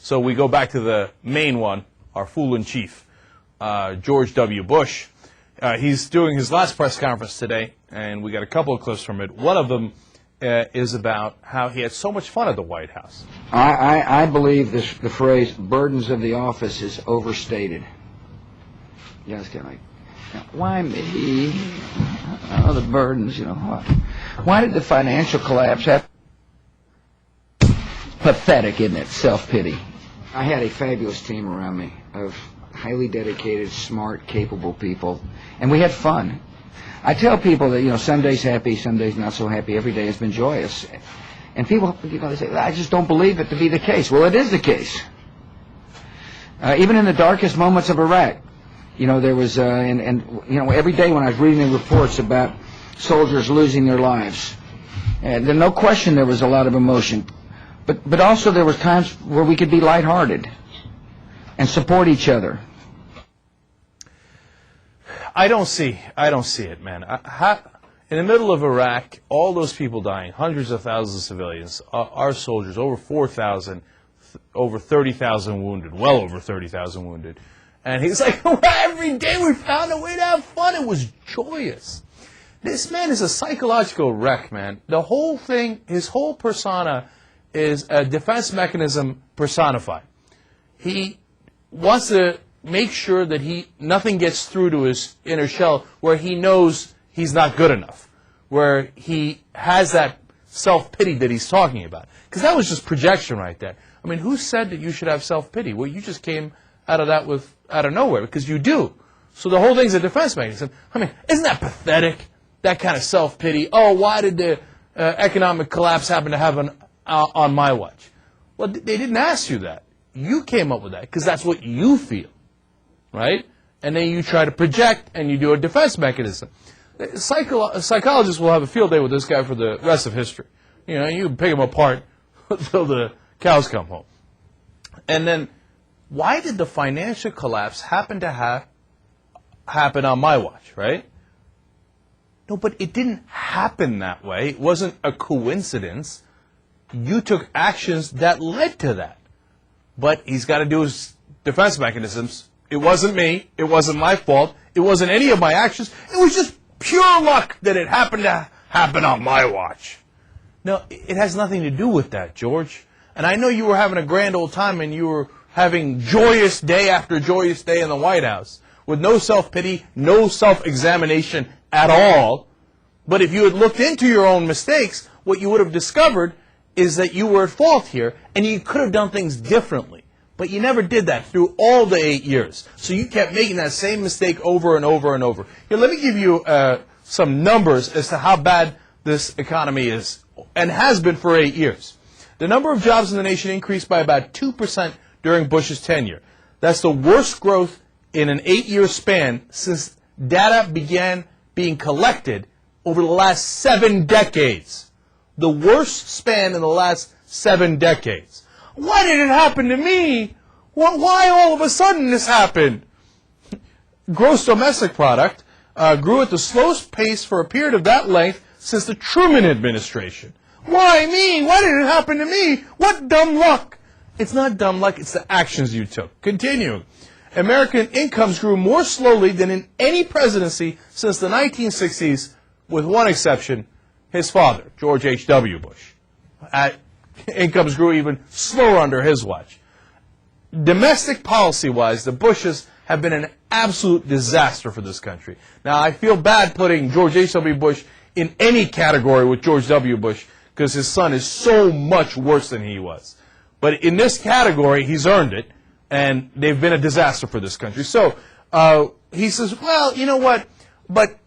So we go back to the main one, our fool in chief, George W. Bush. He's doing his last press conference today, and we got a couple of clips from it. One of them is about how he had so much fun at the White House. I believe the phrase "burdens of the office" is overstated. You guys get like, why me? Oh, the burdens, you know. Why did the financial collapse happen? Pathetic, isn't it? Self-pity. I had a fabulous team around me of highly dedicated, smart, capable people, and we had fun. I tell people that, you know, some days happy, some days not so happy. Every day has been joyous. And people, you know, they say, I just don't believe it to be the case. Well, it is the case. Even in the darkest moments of Iraq, you know, there was, and you know, every day when I was reading the reports about soldiers losing their lives, and there's no question there was a lot of emotion, but also there was times where we could be lighthearted and support each other. I don't see it, man. In the middle of Iraq, all those people dying, hundreds of thousands of civilians, our soldiers, over 4,000, over 30,000 wounded, well over 30,000 wounded. And he's like, every day we found a way to have fun. It was joyous. This man is a psychological wreck, man. The whole thing, his whole persona is a defense mechanism personified. He wants to make sure that nothing gets through to his inner shell where he knows he's not good enough, where he has that self-pity that he's talking about. Because that was just projection right there. I mean, who said that you should have self-pity? Well, you just came out of that out of nowhere, because you do. So the whole thing's a defense mechanism. I mean, isn't that pathetic, that kind of self-pity? Oh, why did the economic collapse happen to happen on my watch? Well, they didn't ask you that. You came up with that because that's what you feel, right? And then you try to project and you do a defense mechanism. Psychologists will have a field day with this guy for the rest of history. You know, you can pick him apart until the cows come home. And then, why did the financial collapse happen to happen on my watch, right? No, but it didn't happen that way. It wasn't a coincidence. You took actions that led to that. But he's got to do his defense mechanisms. It wasn't me. It wasn't my fault. It wasn't any of my actions. It was just pure luck that it happened to happen on my watch. No, it has nothing to do with that, George. And I know you were having a grand old time and you were having joyous day after joyous day in the White House with no self-pity, no self-examination at all. But if you had looked into your own mistakes, what you would have discovered is that you were at fault here and you could have done things differently. But you never did that through all the 8 years. So you kept making that same mistake over and over and over. Here, let me give you some numbers as to how bad this economy is and has been for 8 years. The number of jobs in the nation increased by about 2% during Bush's tenure. That's the worst growth in an 8-year span since data began being collected over the last 7 decades. The worst span in the last 7 decades. Why did it happen to me? Why all of a sudden this happened? Gross domestic product grew at the slowest pace for a period of that length since the Truman administration. Why me? Why did it happen to me? What dumb luck? It's not dumb luck, it's the actions you took. Continuing. American incomes grew more slowly than in any presidency since the 1960s, with one exception, his father, George H.W. Bush. Incomes grew even slower under his watch. Domestic policy-wise, the Bushes have been an absolute disaster for this country. Now, I feel bad putting George H.W. Bush in any category with George W. Bush because his son is so much worse than he was. But in this category, he's earned it, and they've been a disaster for this country. So he says, well, you know what, but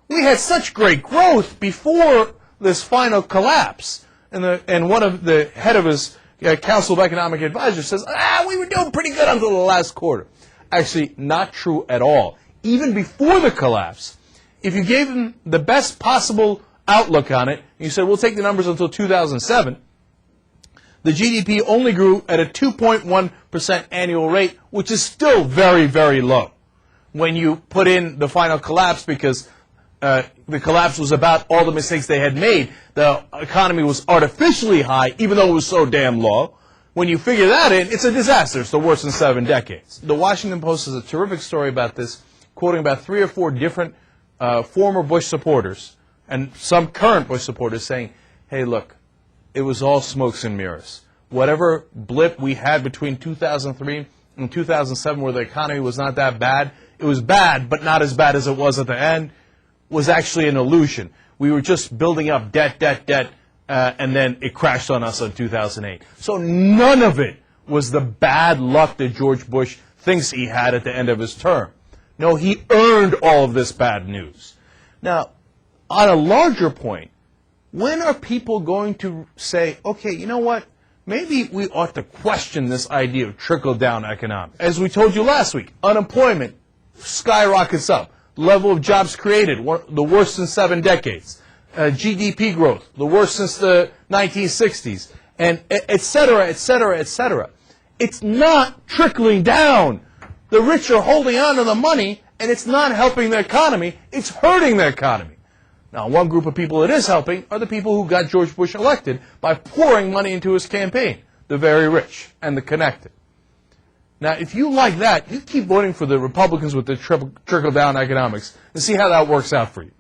we had such great growth before this final collapse. And one of the head of his Council of Economic Advisors says, we were doing pretty good until the last quarter. Actually, not true at all. Even before the collapse, if you gave them the best possible outlook on it, and you said, we'll take the numbers until 2007, the GDP only grew at a 2.1% annual rate, which is still very, very low. When you put in the final collapse, because the collapse was about all the mistakes they had made, the economy was artificially high, even though it was so damn low. when you figure that in, it's a disaster. It's the worst in 7 decades. The Washington Post has a terrific story about this, quoting about 3 or 4 different former Bush supporters and some current Bush supporters saying, hey, look, it was all smokes and mirrors. Whatever blip we had between 2003 and 2007 where the economy was not that bad, it was bad, but not as bad as it was at the end, was actually an illusion. We were just building up debt, and then it crashed on us in 2008. So none of it was the bad luck that George Bush thinks he had at the end of his term. No, he earned all of this bad news. Now, on a larger point, when are people going to say, okay, you know what? Maybe we ought to question this idea of trickle-down economics. As we told you last week, unemployment skyrockets up. Level of jobs created, the worst in 7 decades. GDP growth, the worst since the 1960s. And et cetera, et cetera, et cetera. It's not trickling down. The rich are holding on to the money, and it's not helping the economy. It's hurting the economy. Now, one group of people it is helping are the people who got George Bush elected by pouring money into his campaign, the very rich and the connected. Now, if you like that, you keep voting for the Republicans with the trickle-down economics and see how that works out for you.